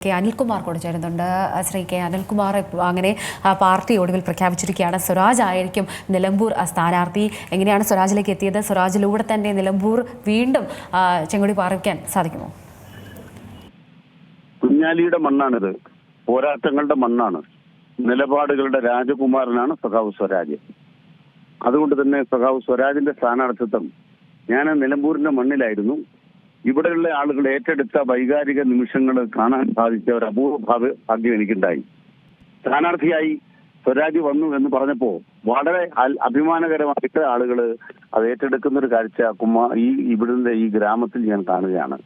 K Anilkumar കൂടെ ചേരുന്നുണ്ട്. Shri K Anilkumar അങ്ങനെ പാർട്ടി ഒടുവിൽ പ്രഖ്യാപിച്ചിരിക്കുകയാണ്. സ്വരാജ് ആയിരിക്കും നിലമ്പൂർ സ്ഥാനാർത്ഥി. എങ്ങനെയാണ് സ്വരാജിലേക്ക് എത്തിയത്? സ്വരാജിലൂടെ തന്നെ നിലമ്പൂർ വീണ്ടും ചെങ്കൊടി പാറിക്കാൻ സാധിക്കുമോ? കുഞ്ഞാലിയുടെ മണ്ണാണിത്, പോരാട്ടങ്ങളുടെ മണ്ണാണ്, നിലപാടുകളുടെ രാജകുമാരനാണ് സഖാവ് സ്വരാജ്. അതുകൊണ്ട് തന്നെ സഖാവ് സ്വരാജിന്റെ സ്ഥാനാർത്ഥിത്വം ഞാൻ നിലമ്പൂരിന്റെ മണ്ണിലായിരുന്നു. ഇവിടെയുള്ള ആളുകൾ ഏറ്റെടുത്ത വൈകാരിക നിമിഷങ്ങൾ കാണാൻ സാധിച്ച ഒരു അപൂർവ ഭാഗ്യം എനിക്കുണ്ടായി. സ്ഥാനാർത്ഥിയായി സ്വരാജ് വന്നു എന്ന് പറഞ്ഞപ്പോ വളരെ അഭിമാനകരമായിട്ട് ആളുകൾ അത് ഏറ്റെടുക്കുന്ന ഒരു കാഴ്ച ഇവിടുത്തെ ഈ ഗ്രാമത്തിൽ ഞാൻ കാണുകയാണ്.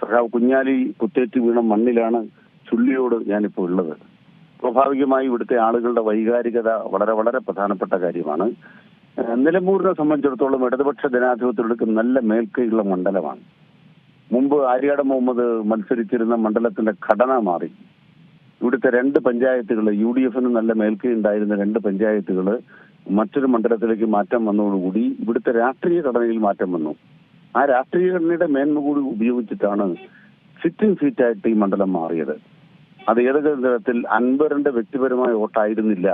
സഖാവ് കുഞ്ഞാലി കുത്തേറ്റ് വീണ മണ്ണിലാണ് ചുള്ളിയോട് ഞാനിപ്പോൾ ഉള്ളത്. സ്വാഭാവികമായി ഇവിടുത്തെ ആളുകളുടെ വൈകാരികത വളരെ വളരെ പ്രധാനപ്പെട്ട കാര്യമാണ്. നിലമ്പൂരിനെ സംബന്ധിച്ചിടത്തോളം ഇടതുപക്ഷ ജനാധിപത്യത്തിലേക്ക് നല്ല മേൽക്കൈയുള്ള മണ്ഡലമാണ്. മുമ്പ് ആര്യാട് മുഹമ്മദ് മത്സരിച്ചിരുന്ന മണ്ഡലത്തിന്റെ ഘടന മാറി. ഇവിടുത്തെ 2 പഞ്ചായത്തുകൾ, UDF നല്ല മേൽക്കൈ ഉണ്ടായിരുന്ന 2 പഞ്ചായത്തുകൾ മറ്റൊരു മണ്ഡലത്തിലേക്ക് മാറ്റം വന്നതോടുകൂടി ഇവിടുത്തെ രാഷ്ട്രീയ ഘടനയിൽ മാറ്റം വന്നു. ആ രാഷ്ട്രീയ ഘടനയുടെ മേന്മ കൂടി ഉപയോഗിച്ചിട്ടാണ് സിറ്റിംഗ് സീറ്റായിട്ട് ഈ മണ്ഡലം മാറിയത്. അത് ഏതൊക്കെ തരത്തിൽ അൻവറിന്റെ വ്യക്തിപരമായ വോട്ടായിരുന്നില്ല,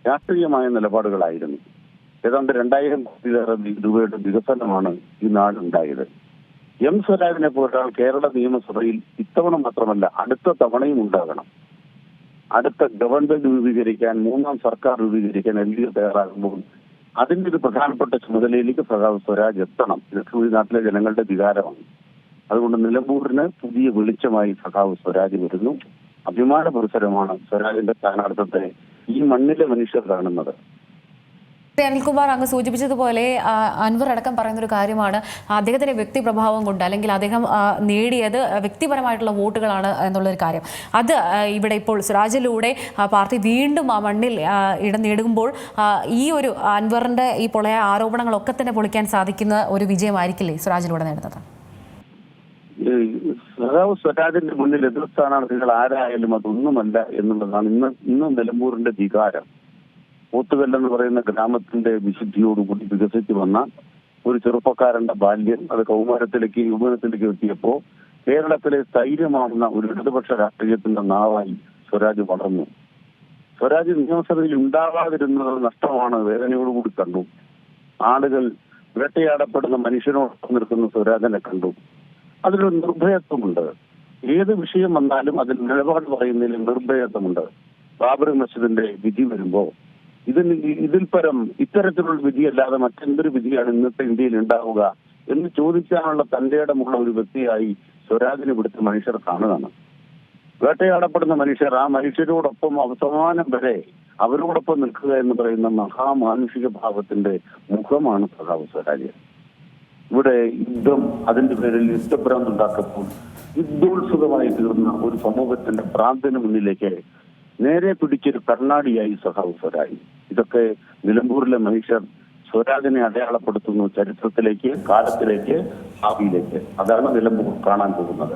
രാഷ്ട്രീയമായ നിലപാടുകളായിരുന്നു. ഏതാണ്ട് 2000 കോടിയിലേറെ രൂപയുടെ വികസനമാണ് ഈ നാടുണ്ടായത്. എം സ്വരാജിനെ പോലൊരാൾ കേരള നിയമസഭയിൽ ഇത്തവണ മാത്രമല്ല അടുത്ത തവണയും ഉണ്ടാകണം. അടുത്ത ഗവൺമെന്റ് രൂപീകരിക്കാൻ, 3ാം സർക്കാർ രൂപീകരിക്കാൻ LDF തയ്യാറാകുമ്പോൾ അതിന്റെ ഒരു പ്രധാനപ്പെട്ട ചുമതലയിലേക്ക് സഖാവ് സ്വരാജ് എത്തണം. ഇതൊക്കെ ഈ നാട്ടിലെ ജനങ്ങളുടെ വികാരമാണ്. അതുകൊണ്ട് നിലമ്പൂരിന് പുതിയ വെളിച്ചമായി സഖാവ് സ്വരാജ് വരുന്നു. അഭിമാന പുരസ്സരമാണ് സ്വരാജിന്റെ സ്ഥാനാർത്ഥത്തെ ഈ മണ്ണിലെ മനുഷ്യർ കാണുന്നത്. അനിൽകുമാർ അങ്ങ് സൂചിപ്പിച്ചതുപോലെ അൻവർ അടക്കം പറയുന്നൊരു കാര്യമാണ് അദ്ദേഹത്തിന്റെ വ്യക്തിപ്രഭാവം കൊണ്ട്, അല്ലെങ്കിൽ അദ്ദേഹം നേടിയത് വ്യക്തിപരമായിട്ടുള്ള വോട്ടുകളാണ് എന്നുള്ളൊരു കാര്യം. അത് ഇവിടെ ഇപ്പോൾ സ്വരാജിലൂടെ പാർട്ടി വീണ്ടും ആ മണ്ണിൽ ഇടം നേടുമ്പോൾ ഈ ഒരു അൻവറിന്റെ ഈ പൊളയ ആരോപണങ്ങളൊക്കെ തന്നെ പൊളിക്കാൻ സാധിക്കുന്ന ഒരു വിജയമായിരിക്കില്ലേ സ്വരാജിലൂടെ നേടുന്നത്? സഖാവ് സ്വരാജിന്റെ മുന്നിൽ എതിർ സ്ഥാനാർത്ഥികൾ ആരായാലും അതൊന്നുമല്ല എന്നുള്ളതാണ് ഇന്ന് നിലമ്പൂരിന്റെ വികാരം. പോത്തുകല്ലെന്ന് പറയുന്ന ഗ്രാമത്തിന്റെ വിശുദ്ധിയോടുകൂടി വികസിച്ചു വന്ന ഒരു ചെറുപ്പക്കാരന്റെ ബാല്യം അത് കൗമാരത്തിലേക്ക് യൗവനത്തിലേക്ക് എത്തിയപ്പോ കേരളത്തിലെ സ്ഥൈര്യമാകുന്ന ഒരു ഇടതുപക്ഷ രാഷ്ട്രീയത്തിന്റെ നാവായി സ്വരാജ് വളർന്നു. സ്വരാജ് നിയമസഭയിൽ ഉണ്ടാവാതിരുന്നത് നഷ്ടമാണ്, വേദനയോടുകൂടി കണ്ടു. ആളുകൾ വേട്ടയാടപ്പെടുന്ന മനുഷ്യനോടൊപ്പം നിൽക്കുന്ന സ്വരാജിനെ കണ്ടു. അതിലൊരു നിർഭയത്വമുണ്ട്. ഏത് വിഷയം വന്നാലും അതിൽ നിലപാട് പറയുന്നതിൽ നിർഭയത്വമുണ്ട്. ബാബറി മസ്ജിദിന്റെ വിധി വരുമ്പോ ഇതിൽ പരം ഇത്തരത്തിലുള്ള വിധിയല്ലാതെ മറ്റെന്തൊരു വിധിയാണ് ഇന്നത്തെ ഇന്ത്യയിൽ ഉണ്ടാവുക എന്ന് ചോദിക്കാനുള്ള തന്റെ ഇടമുള്ള ഒരു വ്യക്തിയായി സ്വരാജിനെ ഇവിടുത്തെ മനുഷ്യർ കാണുകയാണ്. വേട്ടയാടപ്പെടുന്ന മനുഷ്യർ, ആ മനുഷ്യരോടൊപ്പം അവസാനം വരെ അവരോടൊപ്പം നിൽക്കുക എന്ന് പറയുന്ന മഹാമാനുഷിക ഭാവത്തിന്റെ മുഖമാണ് സഖാവ് സ്വരാജ്. ഇവിടെ യുദ്ധം, അതിന്റെ പേരിൽ യുദ്ധഭ്രാന്ത് ഉണ്ടാക്കപ്പോൾ യുദ്ധോത്സുകമായി തീർന്ന ഒരു സമൂഹത്തിന്റെ ഭ്രാന്തിന് മുന്നിലേക്ക് നേരെ പിടിച്ചൊരു കർണാടിയായി സഖാവ് സ്വരാജ്. ഇതൊക്കെ നിലമ്പൂരിലെ മനുഷ്യർ സ്വരാജിനെ അടയാളപ്പെടുത്തുന്നു ചരിത്രത്തിലേക്ക്, കാലത്തിലേക്ക്, ഭാവിയിലേക്ക്. അതാണ് നിലമ്പൂർ കാണാൻ പോകുന്നത്.